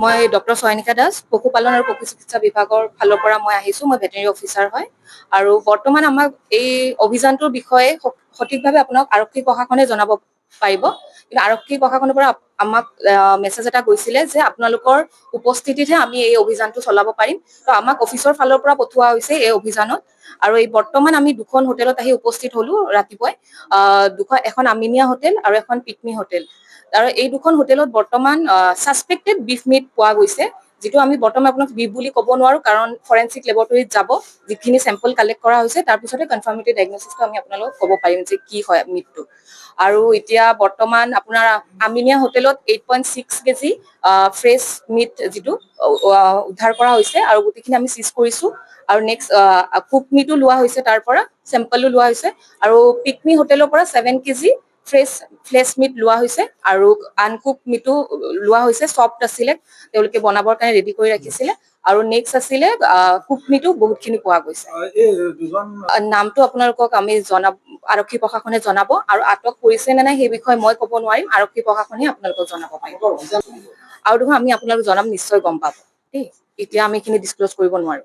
মই ডক্টৰ চয়নিকা দাস পশুপালন আৰু পশু চিকিৎসা বিভাগৰ ফালৰ পৰা মই আহিছোঁ। মই ভেটেৰিনেৰী অফিচাৰ হয় আৰু বৰ্তমান আমাক এই অভিযানটোৰ বিষয়ে সঠিকভাৱে আপোনাক আৰক্ষী প্ৰশাসনে জনাব পাৰিব। কিন্তু আৰক্ষী প্ৰশাসনৰ পৰা আমাক মেছেজ এটা গৈছিলে যে আপোনালোকৰ উপস্থিতিতহে আমি এই অভিযানটো চলাব পাৰিম। তো আমাক অফিচৰ ফালৰ পৰা পঠোৱা হৈছে এই অভিযানত। আৰু এই বৰ্তমান আমি দুখন হোটেলত আহি উপস্থিত হলো ৰাতিপুৱাই। এখন আমিনিয়া হোটেল আৰু এখন পিকমি হোটেল। আৰু এই দুখন হোটেলত বৰ্তমান ছাছপেক্টেড বিফ মিট পোৱা গৈছে, যিটো আমি বৰ্তমান আপোনাক বিফ বুলি ক'ব নোৱাৰো, কাৰণ ফৰেনচিক লেবৰেটৰীত যাব, যিখিনি চেম্পল কালেক্ট কৰা হৈছে তাৰ পিছতে কনফাৰ্মেটিভ ডায়েগনচিছটো আমি আপোনালোকক ক'ব পাৰিম যে কি হয় মিটটো। আৰু এতিয়া বৰ্তমান আপোনাৰ আমিনিয়া হোটেলত 8.6 কেজি ফ্ৰেছ মিট যিটো উদ্ধাৰ কৰা হৈছে আৰু গোটেইখিনি আমি চিজ কৰিছো। আৰু নেক্সট কুক মিটো লোৱা হৈছে, তাৰ পৰা চেম্পলো লোৱা হৈছে। আৰু পিকমি হোটেলৰ পৰা 7 কেজি ফ্লেছ মিট লোৱা হৈছে আৰু আনকুক মিটো লোৱা হৈছে। চফ্ট আছিলে, তেওঁলোকে বনাবৰ কাৰণে ৰেডি কৰি ৰাখিছিলে। আৰু নেক্সট আছিলে কুক মিটো বহুতখিনি পোৱা গৈছে। নামটো আপোনালোকক আমি আৰক্ষী প্ৰশাসনে জনাব, আৰু আটক কৰিছে নে নাই সেই বিষয়ে মই ক'ব নোৱাৰিম, আৰক্ষী প্ৰশাসনে আপোনালোকক জনাব পাৰিব। আৰু দেখোন আমি আপোনালোক জনাম, নিশ্চয় গম পাব দেই। এতিয়া আমি এইখিনি ডিছক্ল'জ কৰিব নোৱাৰো।